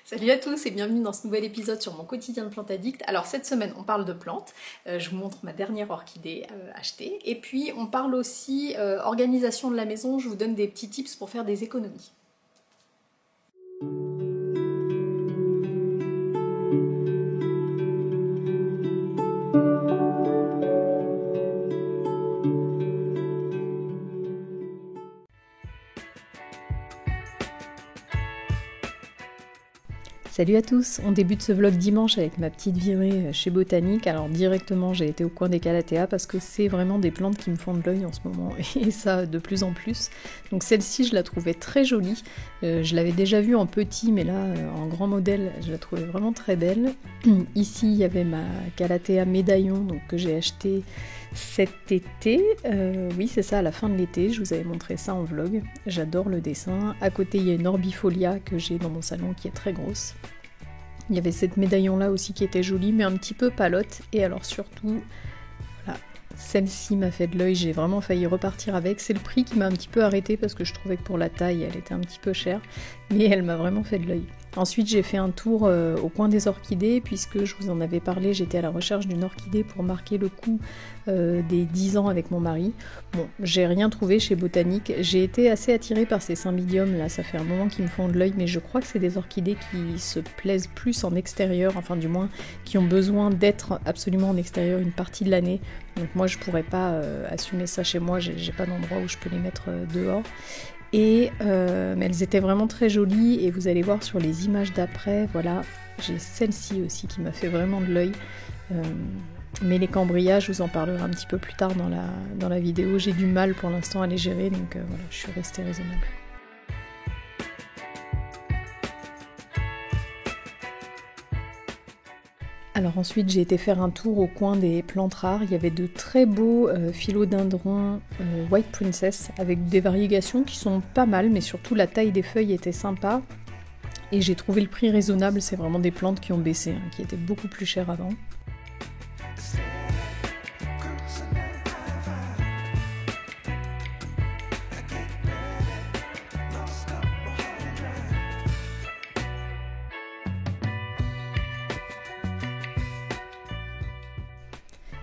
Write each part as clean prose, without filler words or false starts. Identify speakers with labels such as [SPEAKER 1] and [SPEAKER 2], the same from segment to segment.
[SPEAKER 1] Salut à tous et bienvenue dans ce nouvel épisode sur mon quotidien de plante addict. Alors cette semaine on parle de plantes, je vous montre ma dernière orchidée achetée et puis on parle aussi organisation de la maison, je vous donne des petits tips pour faire des économies. Salut à tous, on débute ce vlog dimanche avec ma petite virée chez Botanique. Alors directement j'ai été au coin des Calathea parce que c'est vraiment des plantes qui me font de l'œil en ce moment et ça de plus en plus. Donc celle-ci je la trouvais très jolie, je l'avais déjà vue en petit mais là en grand modèle je la trouvais vraiment très belle. Ici il y avait ma Calathea médaillon donc, que j'ai acheté cet été, oui c'est ça, à la fin de l'été, je vous avais montré ça en vlog, j'adore le dessin. À côté il y a une orbifolia que j'ai dans mon salon qui est très grosse. Il y avait cette médaillon là aussi qui était jolie mais un petit peu palote, et alors surtout, voilà, celle-ci m'a fait de l'œil, j'ai vraiment failli repartir avec. C'est le prix qui m'a un petit peu arrêté parce que je trouvais que pour la taille elle était un petit peu chère, mais elle m'a vraiment fait de l'œil. Ensuite j'ai fait un tour au coin des orchidées puisque je vous en avais parlé, j'étais à la recherche d'une orchidée pour marquer le coup des 10 ans avec mon mari. Bon, j'ai rien trouvé chez Botanique, j'ai été assez attirée par ces cymbidiums là, ça fait un moment qu'ils me font de l'œil, mais je crois que c'est des orchidées qui se plaisent plus en extérieur, enfin du moins qui ont besoin d'être absolument en extérieur une partie de l'année. Donc moi je pourrais pas assumer ça chez moi, j'ai pas d'endroit où je peux les mettre dehors. Mais elles étaient vraiment très jolies et vous allez voir sur les images d'après, voilà, j'ai celle-ci aussi qui m'a fait vraiment de l'œil. Mais les cambriages, je vous en parlerai un petit peu plus tard dans la vidéo. J'ai du mal pour l'instant à les gérer, donc voilà, je suis restée raisonnable. Alors ensuite j'ai été faire un tour au coin des plantes rares, il y avait de très beaux philodendrons White Princess avec des variégations qui sont pas mal, mais surtout la taille des feuilles était sympa et j'ai trouvé le prix raisonnable. C'est vraiment des plantes qui ont baissé, hein, qui étaient beaucoup plus chères avant.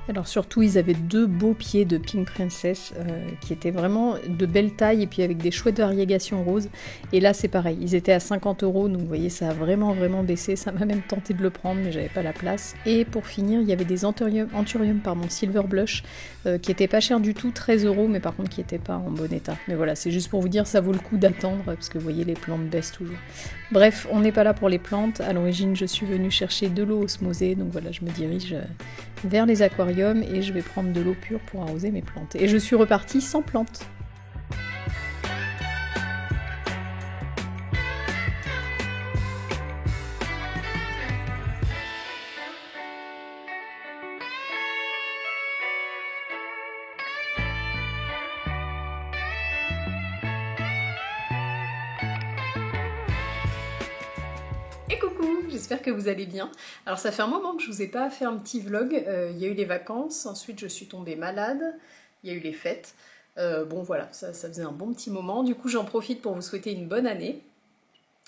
[SPEAKER 1] Alors surtout ils avaient deux beaux pieds de Pink Princess qui étaient vraiment de belle taille et puis avec des chouettes variégations roses. Et là c'est pareil, ils étaient à 50 €, donc vous voyez ça a vraiment baissé, ça m'a même tenté de le prendre mais j'avais pas la place. Et pour finir il y avait des Anthurium Silver Blush qui étaient pas chers du tout, 13 € mais par contre qui étaient pas en bon état. Mais voilà, c'est juste pour vous dire ça vaut le coup d'attendre parce que vous voyez les plantes baissent toujours. Bref, on n'est pas là pour les plantes, à l'origine je suis venue chercher de l'eau osmosée, donc voilà je me dirige vers les aquariums et je vais prendre de l'eau pure pour arroser mes plantes. Et je suis repartie sans plantes. Et coucou, j'espère que vous allez bien. Alors ça fait un moment que je vous ai pas fait un petit vlog, il y a eu les vacances, ensuite je suis tombée malade, il y a eu les fêtes. Bon voilà, ça faisait un bon petit moment, du coup j'en profite pour vous souhaiter une bonne année.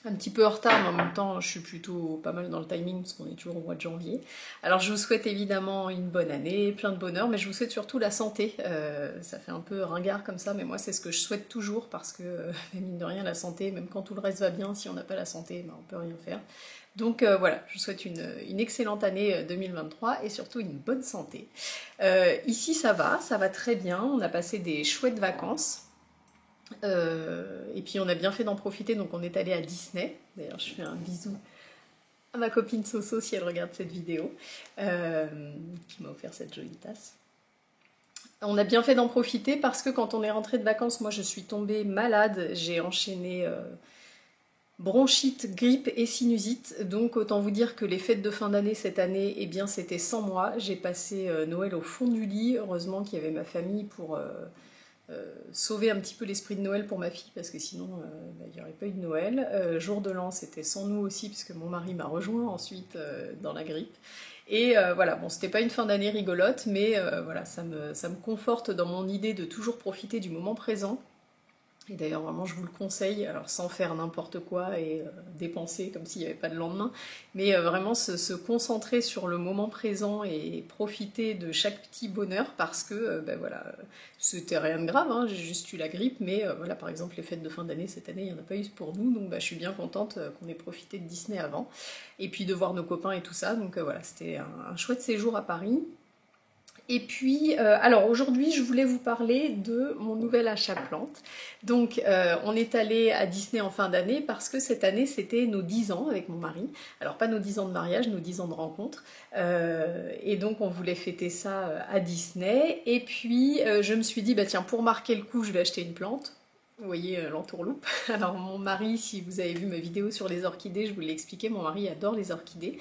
[SPEAKER 1] Un petit peu en retard, mais en même temps je suis plutôt pas mal dans le timing parce qu'on est toujours au mois de janvier. Alors je vous souhaite évidemment une bonne année, plein de bonheur, mais je vous souhaite surtout la santé. Ça fait un peu ringard comme ça, mais moi c'est ce que je souhaite toujours parce que mine de rien la santé, même quand tout le reste va bien, si on n'a pas la santé, ben, on peut rien faire. Donc voilà, je vous souhaite une excellente année 2023 et surtout une bonne santé. Ici ça va très bien, on a passé des chouettes vacances. Et puis on a bien fait d'en profiter, donc on est allé à Disney. D'ailleurs je fais un bisou à ma copine Soso si elle regarde cette vidéo, qui m'a offert cette jolie tasse. On a bien fait d'en profiter parce que quand on est rentré de vacances, moi je suis tombée malade, j'ai enchaîné bronchite, grippe et sinusite, donc autant vous dire que les fêtes de fin d'année cette année, eh bien c'était sans moi. J'ai passé Noël au fond du lit, heureusement qu'il y avait ma famille pour sauver un petit peu l'esprit de Noël pour ma fille parce que sinon il n'y aurait pas eu de Noël. Jour de l'an c'était sans nous aussi puisque mon mari m'a rejoint ensuite dans la grippe. Et voilà, bon c'était pas une fin d'année rigolote mais voilà, ça me conforte dans mon idée de toujours profiter du moment présent Et d'ailleurs, vraiment, je vous le conseille, alors sans faire n'importe quoi et dépenser comme s'il n'y avait pas de lendemain, mais vraiment se concentrer sur le moment présent et profiter de chaque petit bonheur parce que, ben voilà, c'était rien de grave, hein, j'ai juste eu la grippe, mais voilà, par exemple, les fêtes de fin d'année, cette année, il n'y en a pas eu pour nous, donc bah, je suis bien contente qu'on ait profité de Disney avant, et puis de voir nos copains et tout ça, donc voilà, c'était un chouette séjour à Paris. Et puis, alors aujourd'hui, je voulais vous parler de mon nouvel achat plante. Donc, on est allé à Disney en fin d'année parce que cette année, c'était nos 10 ans avec mon mari. Alors, pas nos 10 ans de mariage, nos 10 ans de rencontre. Et donc, on voulait fêter ça à Disney. Et puis, je me suis dit, bah tiens, pour marquer le coup, je vais acheter une plante. Vous voyez l'entourloupe. Alors mon mari, si vous avez vu ma vidéo sur les orchidées, je vous l'ai expliqué, mon mari adore les orchidées.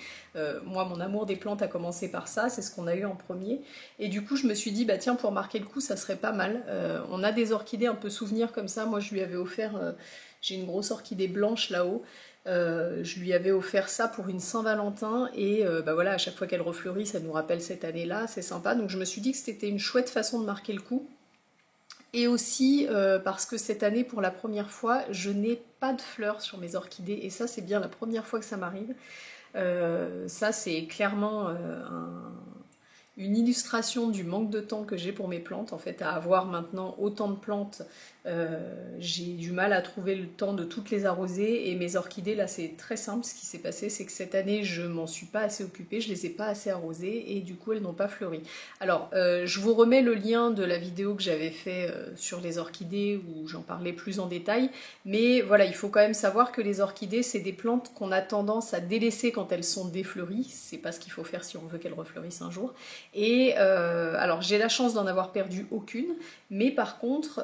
[SPEAKER 1] Moi, mon amour des plantes a commencé par ça, c'est ce qu'on a eu en premier. Et du coup, je me suis dit, bah tiens, pour marquer le coup, ça serait pas mal. On a des orchidées un peu souvenirs comme ça. Moi, je lui avais offert, j'ai une grosse orchidée blanche là-haut. Je lui avais offert ça pour une Saint-Valentin et bah voilà, à chaque fois qu'elle refleurit, ça nous rappelle cette année-là, c'est sympa. Donc je me suis dit que c'était une chouette façon de marquer le coup. Et aussi parce que cette année, pour la première fois, je n'ai pas de fleurs sur mes orchidées. Et ça, c'est bien la première fois que ça m'arrive. Ça, c'est clairement une illustration du manque de temps que j'ai pour mes plantes. En fait, à avoir maintenant autant de plantes, j'ai du mal à trouver le temps de toutes les arroser. Et mes orchidées, là, c'est très simple. Ce qui s'est passé, c'est que cette année, je m'en suis pas assez occupée, je les ai pas assez arrosées et du coup, elles n'ont pas fleuri. Alors, je vous remets le lien de la vidéo que j'avais fait sur les orchidées où j'en parlais plus en détail. Mais voilà, il faut quand même savoir que les orchidées, c'est des plantes qu'on a tendance à délaisser quand elles sont défleuries. C'est pas ce qu'il faut faire si on veut qu'elles refleurissent un jour. Et alors j'ai la chance d'en avoir perdu aucune, mais par contre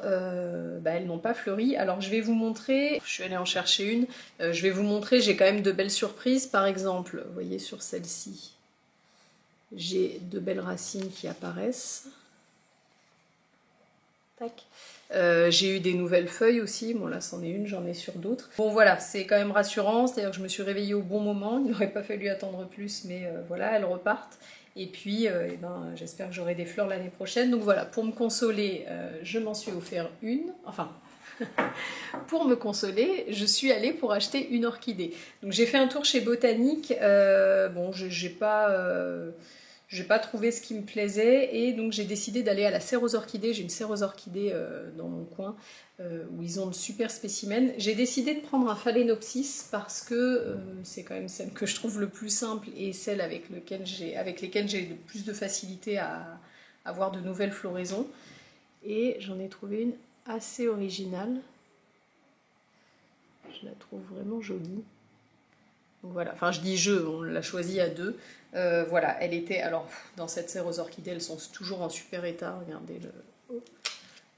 [SPEAKER 1] bah, elles n'ont pas fleuri. Alors je vais vous montrer, je suis allée en chercher une, je vais vous montrer, j'ai quand même de belles surprises. Par exemple, vous voyez sur celle-ci, j'ai de belles racines qui apparaissent. Tac. J'ai eu des nouvelles feuilles aussi, bon là c'en est une, j'en ai sur d'autres. Bon voilà, c'est quand même rassurant, c'est-à-dire que je me suis réveillée au bon moment, il n'aurait pas fallu attendre plus, mais voilà, elles repartent. Et puis eh ben, j'espère que j'aurai des fleurs l'année prochaine. Donc voilà, pour me consoler, je m'en suis offert une, enfin... Pour me consoler, je suis allée pour acheter une orchidée. Donc j'ai fait un tour chez Botanique, bon j'ai pas trouvé ce qui me plaisait et donc j'ai décidé d'aller à la serre aux orchidées. J'ai une serre aux orchidées dans mon coin où ils ont de super spécimens. J'ai décidé de prendre un phalaenopsis parce que c'est quand même celle que je trouve le plus simple et celle avec lesquelles j'ai le plus de facilité à avoir de nouvelles floraisons. Et j'en ai trouvé une assez originale. Je la trouve vraiment jolie. Donc voilà, enfin je dis je, on l'a choisie à deux. Voilà, elle était, alors dans cette serre aux orchidées, elles sont toujours en super état, regardez,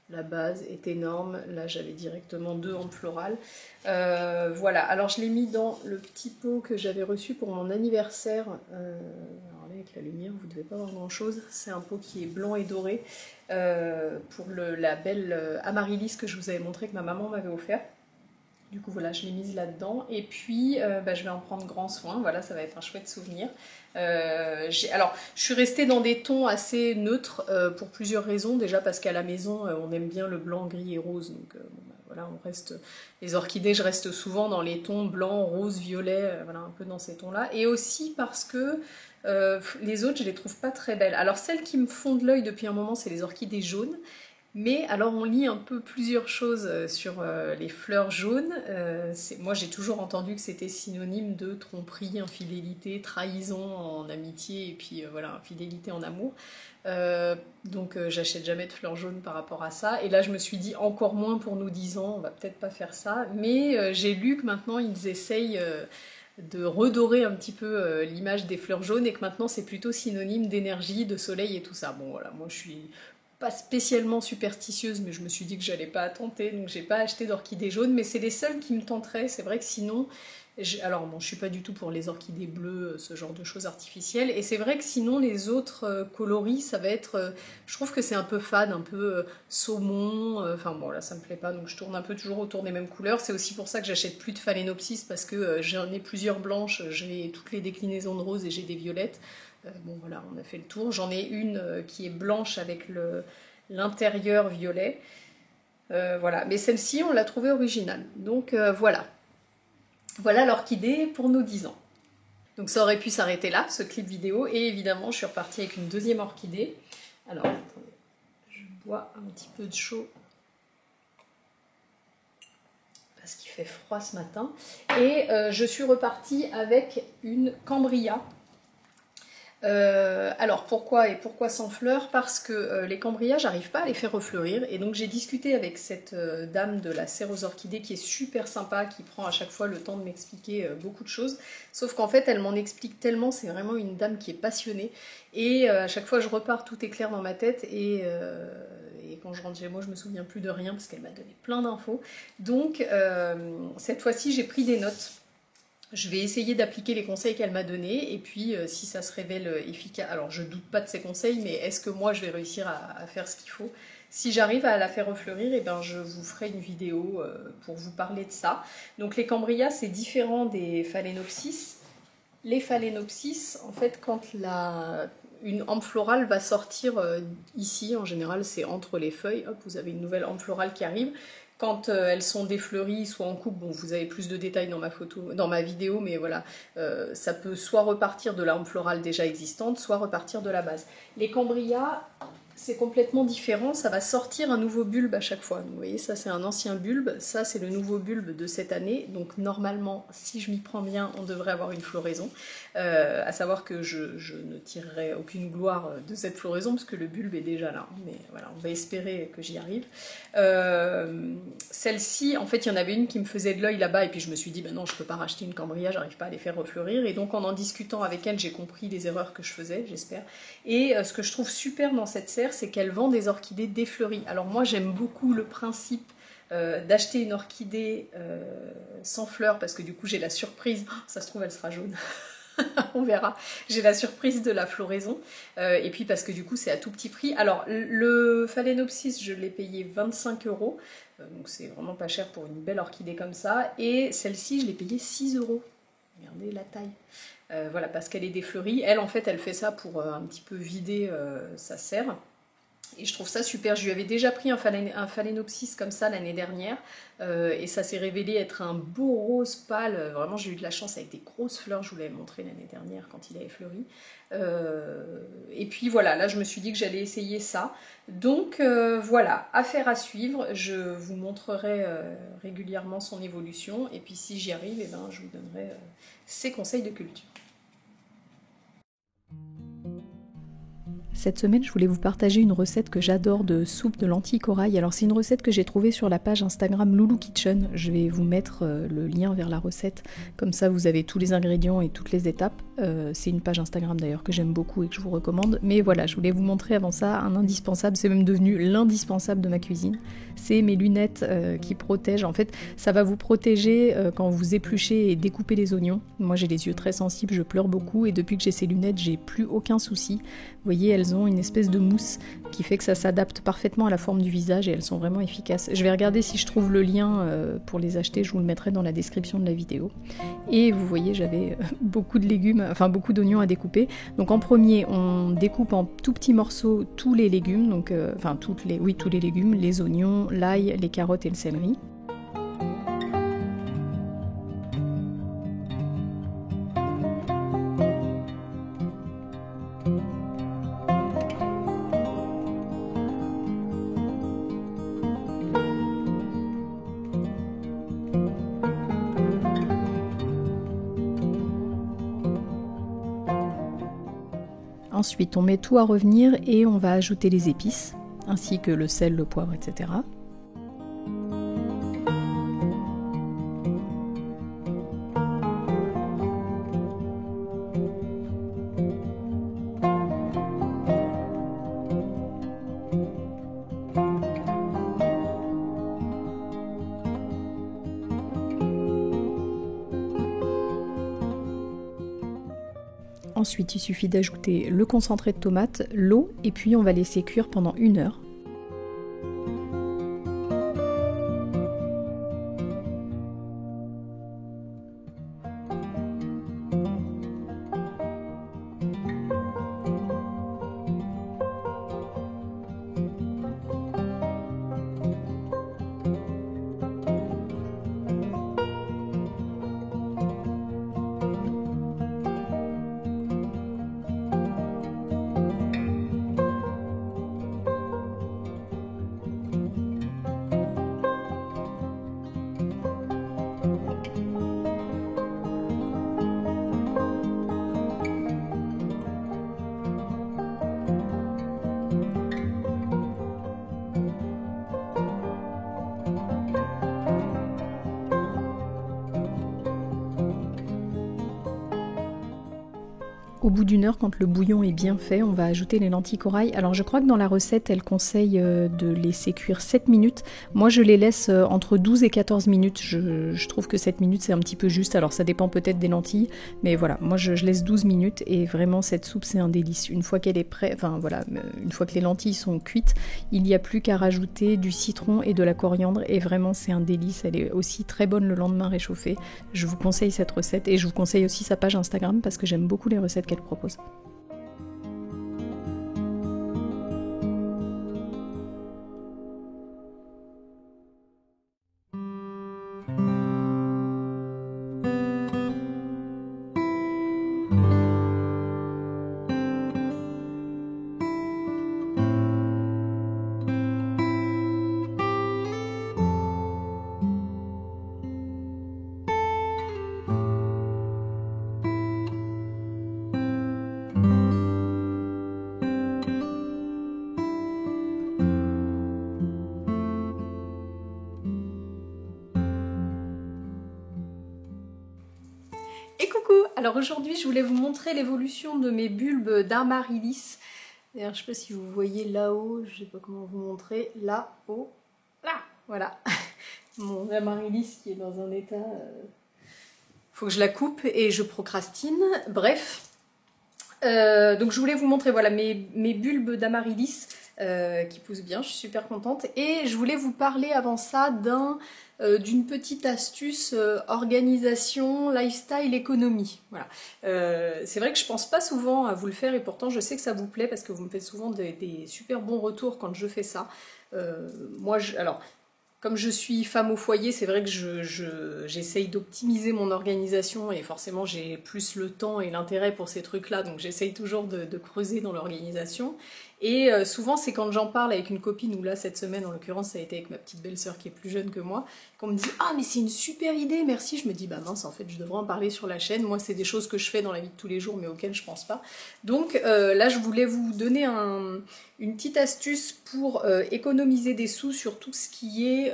[SPEAKER 1] la base est énorme, là j'avais directement deux en floral. Voilà, alors je l'ai mis dans le petit pot que j'avais reçu pour mon anniversaire. Alors là avec la lumière, vous ne devez pas voir grand chose, c'est un pot qui est blanc et doré pour la belle amaryllis que je vous avais montré que ma maman m'avait offert. Du coup voilà, je l'ai mise là-dedans et puis bah, je vais en prendre grand soin, voilà, ça va être un chouette souvenir. Alors, je suis restée dans des tons assez neutres pour plusieurs raisons. Déjà parce qu'à la maison, on aime bien le blanc, gris et rose, donc bon, bah, voilà, on reste... Les orchidées, je reste souvent dans les tons blanc, rose, violet, voilà, un peu dans ces tons-là. Et aussi parce que les autres, je les trouve pas très belles. Alors celles qui me font de l'œil depuis un moment, c'est les orchidées jaunes. Mais alors on lit un peu plusieurs choses sur les fleurs jaunes. Moi j'ai toujours entendu que c'était synonyme de tromperie, infidélité, trahison en amitié et puis voilà, infidélité en amour. Donc j'achète jamais de fleurs jaunes par rapport à ça. Et là je me suis dit encore moins pour nous 10 ans, on va peut-être pas faire ça. Mais j'ai lu que maintenant ils essayent de redorer un petit peu l'image des fleurs jaunes et que maintenant c'est plutôt synonyme d'énergie, de soleil et tout ça. Bon voilà, moi je suis pas spécialement superstitieuse, mais je me suis dit que j'allais pas tenter, donc j'ai pas acheté d'orchidées jaunes, mais c'est les seules qui me tenteraient. C'est vrai que sinon, alors bon, je suis pas du tout pour les orchidées bleues, ce genre de choses artificielles, et c'est vrai que sinon les autres coloris, ça va être, je trouve que c'est un peu fade, un peu saumon, enfin bon là ça me plaît pas, donc je tourne un peu toujours autour des mêmes couleurs. C'est aussi pour ça que j'achète plus de phalaenopsis, parce que j'en ai plusieurs blanches, j'ai toutes les déclinaisons de rose et j'ai des violettes. Bon voilà, on a fait le tour. J'en ai une qui est blanche avec l'intérieur violet. Voilà, mais celle-ci, on l'a trouvée originale. Donc voilà. Voilà l'orchidée pour nos 10 ans. Donc ça aurait pu s'arrêter là, ce clip vidéo, et évidemment, je suis repartie avec une deuxième orchidée. Alors, attendez, je bois un petit peu de chaud parce qu'il fait froid ce matin. Et je suis repartie avec une cambria. Alors pourquoi sans fleurs? Parce que les cambrias, j'arrive pas à les faire refleurir, et donc j'ai discuté avec cette dame de la serre aux orchidées qui est super sympa, qui prend à chaque fois le temps de m'expliquer beaucoup de choses, sauf qu'en fait elle m'en explique tellement, c'est vraiment une dame qui est passionnée, et à chaque fois je repars, tout est clair dans ma tête, et quand je rentre chez moi je me souviens plus de rien parce qu'elle m'a donné plein d'infos. Donc cette fois-ci j'ai pris des notes. Je vais essayer d'appliquer les conseils qu'elle m'a donnés, et puis si ça se révèle efficace, alors je doute pas de ses conseils, mais est-ce que moi je vais réussir à faire ce qu'il faut? Si j'arrive à la faire refleurir, et ben je vous ferai une vidéo pour vous parler de ça. Donc les cambrias, c'est différent des phalaenopsis. Les phalaenopsis, en fait, quand une hampe florale va sortir ici, en général c'est entre les feuilles, hop, vous avez une nouvelle hampe florale qui arrive. Quand elles sont défleuries, soit en coupe, bon, vous avez plus de détails dans ma vidéo, mais voilà, ça peut soit repartir de la hampe florale déjà existante, soit repartir de la base. Les cambrias, c'est complètement différent, ça va sortir un nouveau bulbe à chaque fois. Donc, vous voyez, ça c'est un ancien bulbe, ça c'est le nouveau bulbe de cette année, donc normalement, si je m'y prends bien, on devrait avoir une floraison, à savoir que je ne tirerai aucune gloire de cette floraison, parce que le bulbe est déjà là, mais voilà, on va espérer que j'y arrive. Celle-ci, en fait, il y en avait une qui me faisait de l'œil là-bas, et puis je me suis dit, ben non, je peux pas racheter une cambria, j'arrive pas à les faire refleurir, et donc en discutant avec elle, j'ai compris les erreurs que je faisais, j'espère, et ce que je trouve super dans cette serre, c'est qu'elle vend des orchidées défleuries. Alors moi, j'aime beaucoup le principe d'acheter une orchidée sans fleurs, parce que du coup, j'ai la surprise, oh, ça se trouve, elle sera jaune. On verra. J'ai la surprise de la floraison. Et puis parce que du coup, c'est à tout petit prix. Alors, le phalaenopsis, je l'ai payé 25 €. Donc, c'est vraiment pas cher pour une belle orchidée comme ça. Et celle-ci, je l'ai payé 6 €. Regardez la taille. Voilà, parce qu'elle est défleurie. Elle, en fait, elle fait ça pour un petit peu vider sa serre. Et je trouve ça super. Je lui avais déjà pris un phalaenopsis comme ça l'année dernière, et ça s'est révélé être un beau rose pâle. Vraiment, j'ai eu de la chance avec des grosses fleurs. Je vous l'avais montré l'année dernière quand il avait fleuri. Et puis voilà, là je me suis dit que j'allais essayer ça. Donc voilà, affaire à suivre. Je vous montrerai régulièrement son évolution. Et puis si j'y arrive, eh ben, je vous donnerai ses conseils de culture.
[SPEAKER 2] Cette semaine, je voulais vous partager une recette que j'adore de soupe de lentilles corail. Alors c'est une recette que j'ai trouvée sur la page Instagram Loulou Kitchen. Je vais vous mettre le lien vers la recette, comme ça vous avez tous les ingrédients et toutes les étapes. C'est une page Instagram d'ailleurs que j'aime beaucoup et que je vous recommande. Mais voilà, je voulais vous montrer avant ça un indispensable, c'est même devenu l'indispensable de ma cuisine. C'est mes lunettes qui protègent. En fait, ça va vous protéger quand vous épluchez et découpez les oignons. Moi j'ai les yeux très sensibles, je pleure beaucoup, et depuis que j'ai ces lunettes, j'ai plus aucun souci. Vous voyez, elles ont une espèce de mousse qui fait que ça s'adapte parfaitement à la forme du visage, et elles sont vraiment efficaces. Je vais regarder si je trouve le lien pour les acheter, je vous le mettrai dans la description de la vidéo. Et vous voyez, j'avais beaucoup de légumes, enfin beaucoup d'oignons à découper. Donc en premier, on découpe en tout petits morceaux tous les légumes, donc tous les légumes, les oignons, l'ail, les carottes et le céleri. Ensuite, on met tout à revenir et on va ajouter les épices, ainsi que le sel, le poivre, etc. Ensuite, il suffit d'ajouter le concentré de tomate, l'eau, et puis on va laisser cuire pendant 1 heure.
[SPEAKER 1] Au bout d'une heure, quand le bouillon est bien fait, on va ajouter les lentilles corail. Alors je crois que dans la recette, elle conseille de les laisser cuire 7 minutes. Moi je les laisse entre 12 et 14 minutes. Je trouve que 7 minutes c'est un petit peu juste. Alors ça dépend peut-être des lentilles. Mais voilà, moi je laisse 12 minutes et vraiment cette soupe c'est un délice. Une fois qu'elle est prête, enfin voilà, une fois que les lentilles sont cuites, il n'y a plus qu'à rajouter du citron et de la coriandre. Et vraiment c'est un délice. Elle est aussi très bonne le lendemain réchauffée. Je vous conseille cette recette et je vous conseille aussi sa page Instagram parce que j'aime beaucoup les recettes qu'elle propose. Et coucou! Alors aujourd'hui je voulais vous montrer l'évolution de mes bulbes d'Amaryllis. D'ailleurs je sais pas si vous voyez là-haut, je sais pas comment vous montrer, là-haut, là, voilà. Mon Amaryllis qui est dans un état... Faut que je la coupe et je procrastine, bref. Donc je voulais vous montrer voilà, mes bulbes d'Amaryllis qui poussent bien, je suis super contente. Et je voulais vous parler avant ça d'une petite astuce organisation, lifestyle, économie. Voilà. C'est vrai que je pense pas souvent à vous le faire et pourtant je sais que ça vous plaît parce que vous me faites souvent des super bons retours quand je fais ça. Alors, comme je suis femme au foyer, c'est vrai que j'essaye d'optimiser mon organisation et forcément j'ai plus le temps et l'intérêt pour ces trucs-là, donc j'essaye toujours de creuser dans l'organisation. Et souvent c'est quand j'en parle avec une copine, ou là cette semaine en l'occurrence ça a été avec ma petite belle-sœur qui est plus jeune que moi, qu'on me dit « Ah mais c'est une super idée, merci !» Je me dis « Bah mince, en fait je devrais en parler sur la chaîne, moi c'est des choses que je fais dans la vie de tous les jours mais auxquelles je pense pas. » Donc là je voulais vous donner une petite astuce pour économiser des sous sur tout ce qui est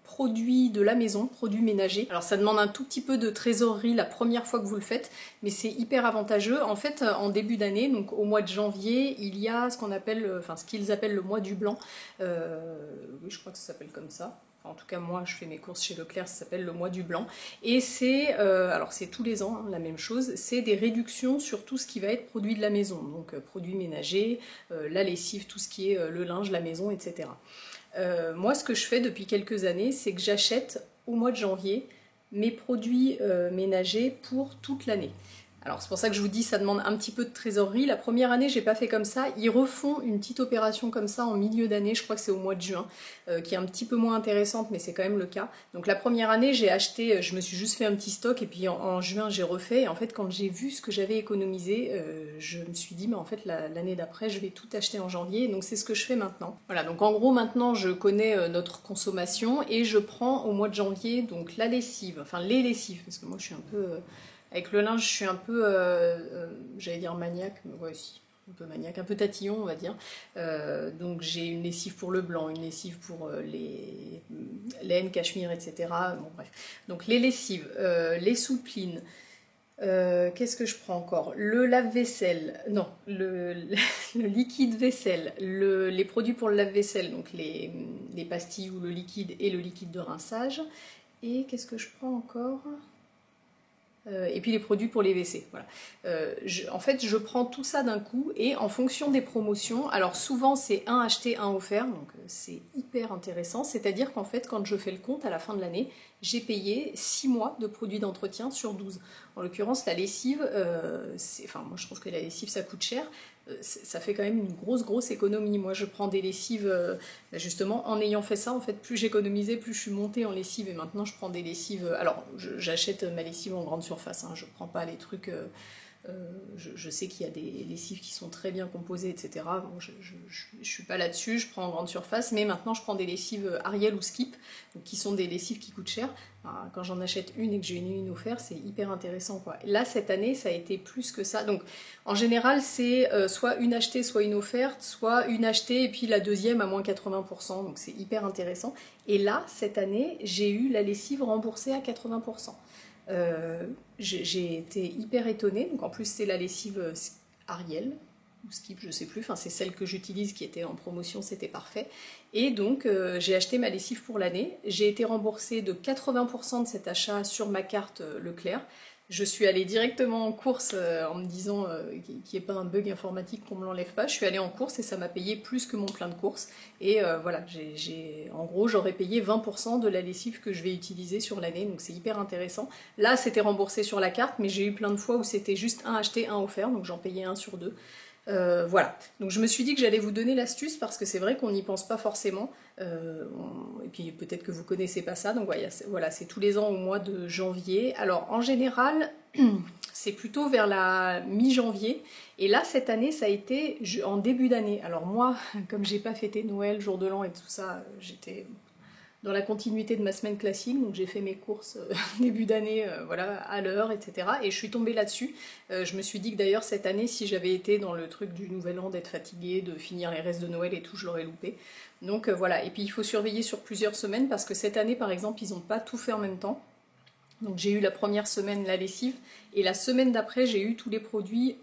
[SPEAKER 1] produits de la maison, produits ménagers. Alors ça demande un tout petit peu de trésorerie la première fois que vous le faites, mais c'est hyper avantageux. En fait, en début d'année, donc au mois de janvier, il y a ce qu'on appelle, enfin ce qu'ils appellent le mois du blanc. Oui, je crois que ça s'appelle comme ça. En tout cas, moi, je fais mes courses chez Leclerc, ça s'appelle le mois du blanc. Et c'est, alors c'est tous les ans, hein, la même chose, c'est des réductions sur tout ce qui va être produit de la maison. Donc produits ménagers, la lessive, tout ce qui est le linge, la maison, etc. Moi, ce que je fais depuis quelques années, c'est que j'achète au mois de janvier mes produits ménagers pour toute l'année. Alors c'est pour ça que je vous dis ça demande un petit peu de trésorerie. La première année j'ai pas fait comme ça, ils refont une petite opération comme ça en milieu d'année, je crois que c'est au mois de juin, qui est un petit peu moins intéressante mais c'est quand même le cas. Donc la première année j'ai acheté, je me suis juste fait un petit stock et puis en juin j'ai refait et en fait quand j'ai vu ce que j'avais économisé, je me suis dit mais en fait l'année d'après je vais tout acheter en janvier, donc c'est ce que je fais maintenant. Voilà, donc en gros maintenant je connais notre consommation et je prends au mois de janvier donc la lessive, enfin les lessives, parce que moi je suis un peu... Avec le linge, je suis un peu, j'allais dire maniaque, mais ouais, si, un peu maniaque, un peu tatillon, on va dire. Donc j'ai une lessive pour le blanc, une lessive pour les laine, cachemire, etc. Bon, bref. Donc les lessives, les souplines. Qu'est-ce que je prends encore? Le lave-vaisselle, non, le liquide vaisselle, les produits pour le lave-vaisselle, donc les pastilles ou le liquide et le liquide de rinçage. Et qu'est-ce que je prends encore? Et puis les produits pour les WC, voilà. En fait, je prends tout ça d'un coup et en fonction des promotions, alors souvent c'est un acheté, un offert, donc c'est hyper intéressant, c'est-à-dire qu'en fait, quand je fais le compte à la fin de l'année, j'ai payé 6 mois de produits d'entretien sur 12. En l'occurrence, la lessive, enfin moi je trouve que la lessive ça coûte cher, ça fait quand même une grosse économie. Moi je prends des lessives, justement en ayant fait ça, en fait plus j'économisais, plus je suis montée en lessive et maintenant je prends des lessives, alors j'achète ma lessive en grande surface, hein, je prends pas les trucs, je sais qu'il y a des lessives qui sont très bien composées, etc. Bon, je suis pas là-dessus, je prends en grande surface, mais maintenant je prends des lessives Ariel ou Skip, donc, qui sont des lessives qui coûtent cher. Alors, quand j'en achète une et que j'ai une offerte, c'est hyper intéressant, quoi. Là, cette année, ça a été plus que ça. Donc, en général, c'est soit une achetée, soit une offerte, soit une achetée et puis la deuxième à moins 80%. Donc, c'est hyper intéressant. Et là, cette année, j'ai eu la lessive remboursée à 80%. J'ai été hyper étonnée. Donc en plus c'est la lessive Ariel ou Skip, je sais plus, enfin c'est celle que j'utilise qui était en promotion, c'était parfait. Et donc j'ai acheté ma lessive pour l'année. J'ai été remboursée de 80% de cet achat sur ma carte Leclerc. Je suis allée directement en course en me disant qu'il n'y ait pas un bug informatique, qu'on ne me l'enlève pas. Je suis allée en course et ça m'a payé plus que mon plein de courses. Et voilà, en gros, j'aurais payé 20% de la lessive que je vais utiliser sur l'année. Donc c'est hyper intéressant. Là, c'était remboursé sur la carte, mais j'ai eu plein de fois où c'était juste un acheté, un offert. Donc j'en payais un sur deux. Voilà, donc je me suis dit que j'allais vous donner l'astuce parce que c'est vrai qu'on n'y pense pas forcément, et puis peut-être que vous connaissez pas ça, donc voilà, c'est tous les ans au mois de janvier. Alors en général, c'est plutôt vers la mi-janvier, et là cette année ça a été en début d'année. Alors moi, comme j'ai pas fêté Noël, jour de l'an et tout ça, j'étais dans la continuité de ma semaine classique, donc j'ai fait mes courses début d'année, voilà, à l'heure, etc. Et je suis tombée là-dessus. Je me suis dit que d'ailleurs cette année, si j'avais été dans le truc du Nouvel An, d'être fatiguée, de finir les restes de Noël et tout, je l'aurais loupé. Donc voilà, et puis il faut surveiller sur plusieurs semaines, parce que cette année, par exemple, ils n'ont pas tout fait en même temps. Donc j'ai eu la première semaine la lessive, et la semaine d'après, j'ai eu tous les produits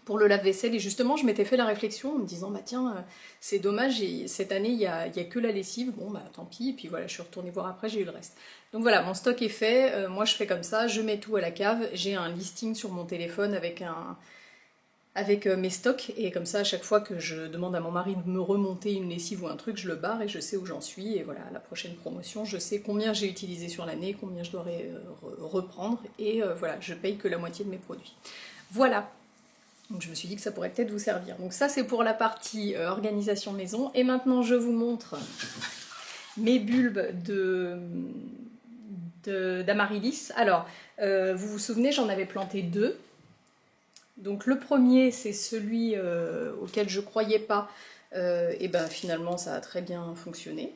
[SPEAKER 1] pour le lave-vaisselle, et justement je m'étais fait la réflexion en me disant bah tiens c'est dommage, cette année il y a que la lessive, bon bah tant pis, et puis voilà je suis retournée voir après, j'ai eu le reste. Donc voilà, mon stock est fait, moi je fais comme ça, je mets tout à la cave, j'ai un listing sur mon téléphone avec mes stocks, et comme ça à chaque fois que je demande à mon mari de me remonter une lessive ou un truc, je le barre et je sais où j'en suis, et voilà, la prochaine promotion, je sais combien j'ai utilisé sur l'année, combien je dois reprendre, et voilà, je paye que la moitié de mes produits. Voilà. Donc je me suis dit que ça pourrait peut-être vous servir. Donc ça c'est pour la partie organisation maison. Et maintenant je vous montre mes bulbes d'Amaryllis. Alors vous vous souvenez, j'en avais planté deux. Donc le premier c'est celui auquel je croyais pas. Et ben finalement ça a très bien fonctionné.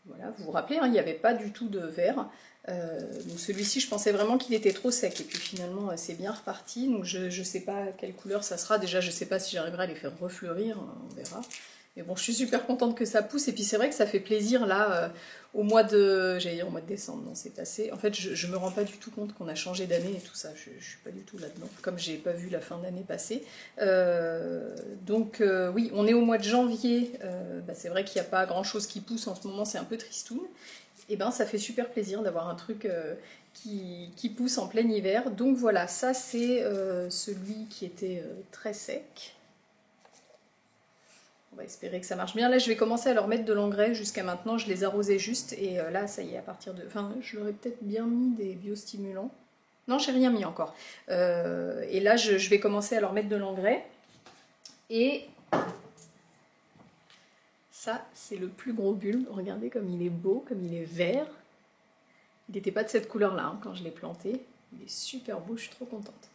[SPEAKER 1] Voilà, vous vous rappelez, hein, il n'y avait pas du tout de verre. Donc celui-ci je pensais vraiment qu'il était trop sec, et puis finalement c'est bien reparti. Donc je ne sais pas quelle couleur ça sera, déjà je ne sais pas si j'arriverai à les faire refleurir, on verra. Mais bon, je suis super contente que ça pousse, et puis c'est vrai que ça fait plaisir là au mois de, j'allais dire au mois de décembre, non c'est passé. En fait je me rends pas du tout compte qu'on a changé d'année et tout ça, je suis pas du tout là-dedans, comme j'ai pas vu la fin d'année passer. Donc oui, on est au mois de janvier, bah, c'est vrai qu'il n'y a pas grand chose qui pousse en ce moment, c'est un peu tristoun. Et ben ça fait super plaisir d'avoir un truc qui pousse en plein hiver. Donc voilà, ça c'est celui qui était très sec. On va espérer que ça marche bien. Là je vais commencer à leur mettre de l'engrais. Jusqu'à maintenant je les arrosais juste, et là ça y est, à partir de... Enfin je leur ai peut-être bien mis des biostimulants. Non, j'ai rien mis encore. Et là je vais commencer à leur mettre de l'engrais. Et... ça, c'est le plus gros bulbe. Regardez comme il est beau, comme il est vert. Il n'était pas de cette couleur-là hein, quand je l'ai planté. Il est super beau, je suis trop contente.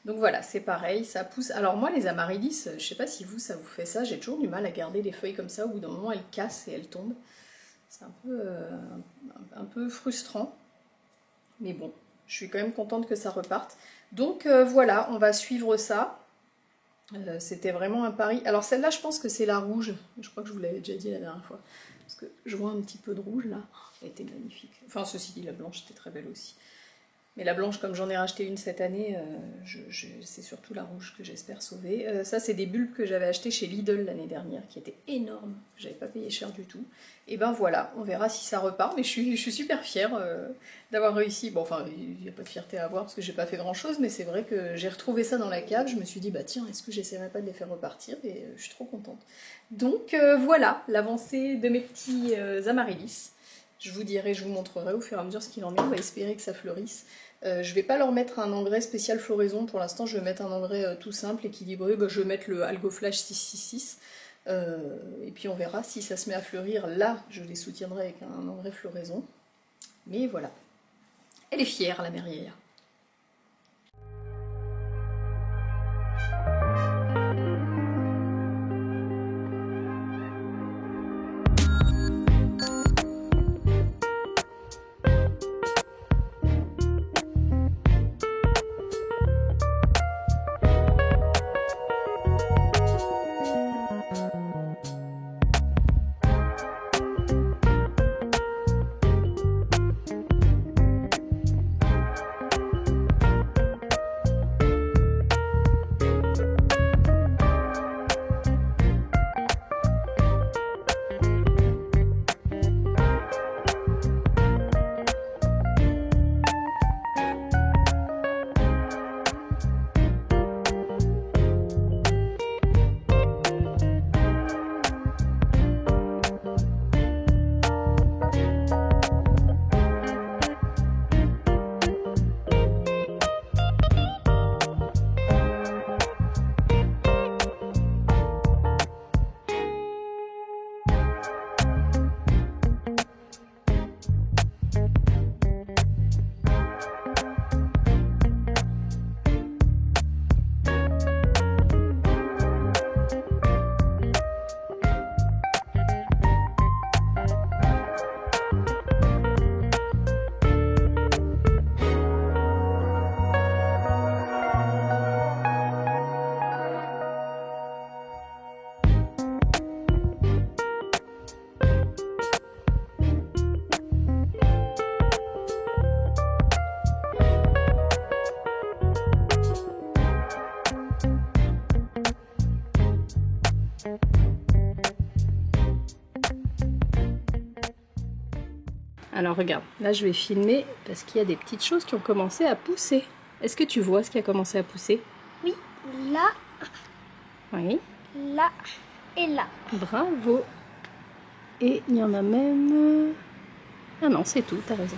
[SPEAKER 1] Donc voilà, c'est pareil, ça pousse. Alors moi, les amaryllis, je ne sais pas si vous, ça vous fait ça. J'ai toujours du mal à garder les feuilles comme ça. Au bout d'un moment, elles cassent et elles tombent. C'est un peu frustrant. Mais bon, je suis quand même contente que ça reparte. Donc voilà, on va suivre ça. C'était vraiment un pari. Alors celle-là, je pense que c'est la rouge. Je crois que je vous l'avais déjà dit la dernière fois. Parce que je vois un petit peu de rouge là. Elle était magnifique. Enfin, ceci dit, la blanche était très belle aussi. Mais la blanche, comme j'en ai racheté une cette année, c'est surtout la rouge que j'espère sauver. Ça, c'est des bulbes que j'avais achetés chez Lidl l'année dernière, qui étaient énormes. J'avais pas payé cher du tout. Et ben voilà, on verra si ça repart. Mais je suis super fière d'avoir réussi. Bon, enfin, il n'y a pas de fierté à avoir parce que j'ai pas fait grand chose, mais c'est vrai que j'ai retrouvé ça dans la cave. Je me suis dit, bah tiens, est-ce que j'essaierai pas de les faire repartir? Et je suis trop contente. Donc voilà, l'avancée de mes petits amaryllis. Je vous dirai, je vous montrerai au fur et à mesure ce qu'il en est. On va espérer que ça fleurisse. Je vais pas leur mettre un engrais spécial floraison. Pour l'instant, je vais mettre un engrais tout simple, équilibré. Bah, je vais mettre le AlgoFlash 666. Et puis on verra si ça se met à fleurir. Là, je les soutiendrai avec un engrais floraison. Mais voilà. Elle est fière, la mérière. Alors regarde, là je vais filmer parce qu'il y a des petites choses qui ont commencé à pousser. Est-ce que tu vois ce qui a commencé à pousser?
[SPEAKER 3] Oui, là.
[SPEAKER 1] Oui.
[SPEAKER 3] Là et là.
[SPEAKER 1] Bravo. Et il y en a même... Ah non, c'est tout, t'as raison.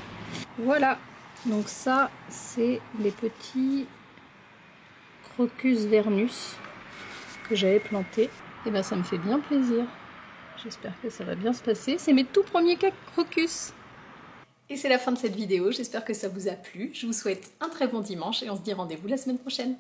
[SPEAKER 1] Voilà, donc ça, c'est les petits crocus vernus que j'avais plantés. Et ben ça me fait bien plaisir. J'espère que ça va bien se passer. C'est mes tout premiers crocus. Et c'est la fin de cette vidéo, j'espère que ça vous a plu. Je vous souhaite un très bon dimanche et on se dit rendez-vous la semaine prochaine.